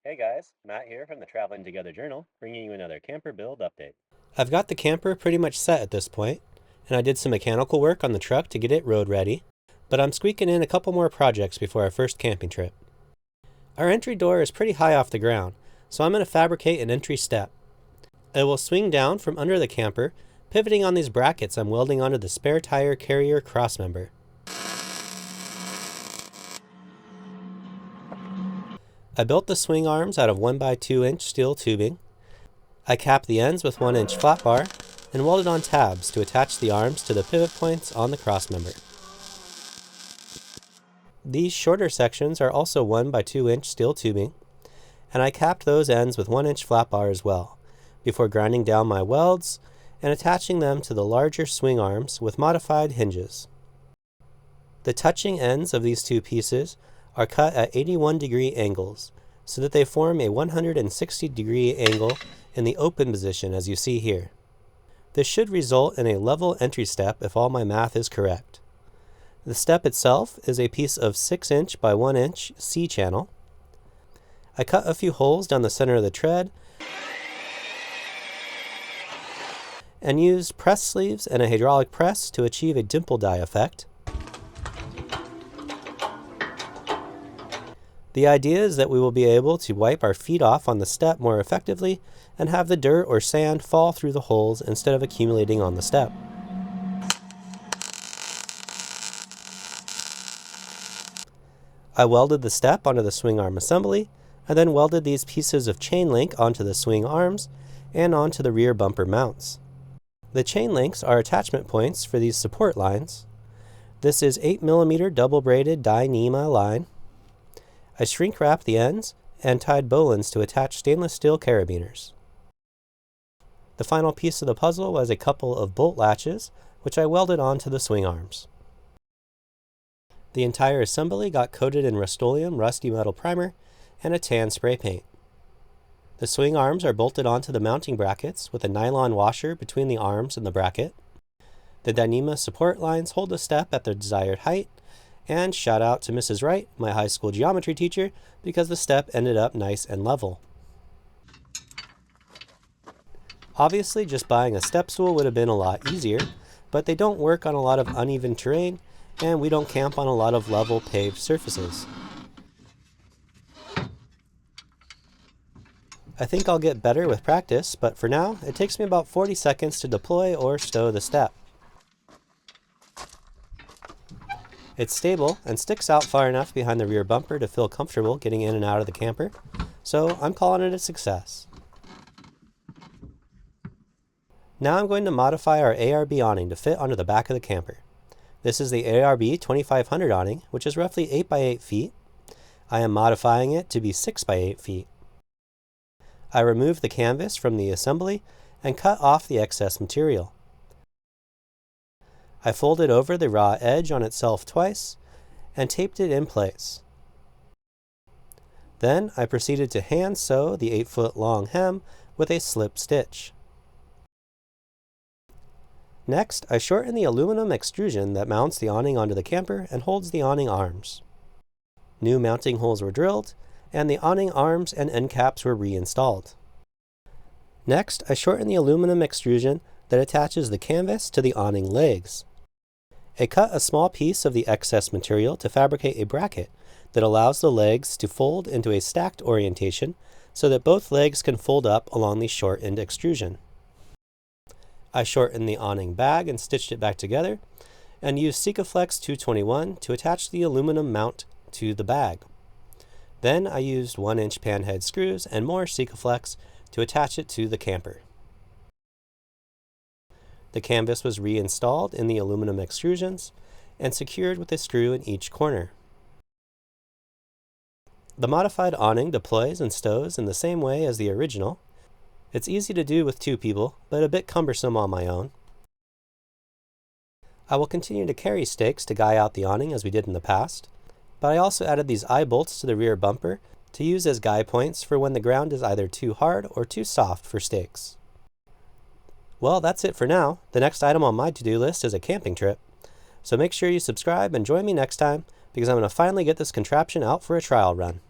Hey guys, Matt here from the Traveling Together Journal, bringing you another camper build update. I've got the camper pretty much set at this point, and I did some mechanical work on the truck to get it road ready, but I'm squeaking in a couple more projects before our first camping trip. Our entry door is pretty high off the ground, so I'm going to fabricate an entry step. It will swing down from under the camper, pivoting on these brackets I'm welding onto the spare tire carrier crossmember. I built the swing arms out of 1x2-inch steel tubing. I capped the ends with 1-inch flat bar and welded on tabs to attach the arms to the pivot points on the crossmember. These shorter sections are also 1x2-inch steel tubing, and I capped those ends with 1-inch flat bar as well, before grinding down my welds and attaching them to the larger swing arms with modified hinges. The touching ends of these two pieces are cut at 81-degree angles, so that they form a 160-degree angle in the open position as you see here. This should result in a level entry step if all my math is correct. The step itself is a piece of 6-inch by 1-inch C-channel. I cut a few holes down the center of the tread and used press sleeves and a hydraulic press to achieve a dimple die effect. The idea is that we will be able to wipe our feet off on the step more effectively and have the dirt or sand fall through the holes instead of accumulating on the step. I welded the step onto the swing arm assembly and then welded these pieces of chain link onto the swing arms and onto the rear bumper mounts. The chain links are attachment points for these support lines. This is 8mm double braided d.i.y line. I shrink wrapped the ends and tied bowlines to attach stainless steel carabiners. The final piece of the puzzle was a couple of bolt latches, which I welded onto the swing arms. The entire assembly got coated in Rust-Oleum rusty metal primer and a tan spray paint. The swing arms are bolted onto the mounting brackets with a nylon washer between the arms and the bracket. The d.i.y support lines hold the step at their desired height, and shout out to Mrs. Wright, my high school geometry teacher, because the step ended up nice and level. Obviously, just buying a step stool would have been a lot easier, but they don't work on a lot of uneven terrain, and we don't camp on a lot of level paved surfaces. I think I'll get better with practice, but for now, it takes me about 40 seconds to deploy or stow the step. It's stable and sticks out far enough behind the rear bumper to feel comfortable getting in and out of the camper, so I'm calling it a success. Now I'm going to modify our ARB awning to fit onto the back of the camper. This is the ARB 2500 awning, which is roughly 8 by 8 feet. I am modifying it to be 6 by 8 feet. I removed the canvas from the assembly and cut off the excess material. I folded over the raw edge on itself twice and taped it in place. Then I proceeded to hand sew the 8-foot long hem with a slip stitch. Next, I shortened the aluminum extrusion that mounts the awning onto the camper and holds the awning arms. New mounting holes were drilled, and the awning arms and end caps were reinstalled. Next, I shortened the aluminum extrusion that attaches the canvas to the awning legs. I cut a small piece of the excess material to fabricate a bracket that allows the legs to fold into a stacked orientation so that both legs can fold up along the short end extrusion. I shortened the awning bag and stitched it back together and used Sikaflex 221 to attach the aluminum mount to the bag. Then I used 1-inch panhead screws and more Sikaflex to attach it to the camper. The canvas was reinstalled in the aluminum extrusions and secured with a screw in each corner. The modified awning deploys and stows in the same way as the original. It's easy to do with 2 people, but a bit cumbersome on my own. I will continue to carry stakes to guy out the awning as we did in the past, but I also added these eye bolts to the rear bumper to use as guy points for when the ground is either too hard or too soft for stakes. Well, that's it for now. The next item on my to-do list is a camping trip. So make sure you subscribe and join me next time, because I'm going to finally get this contraption out for a trial run.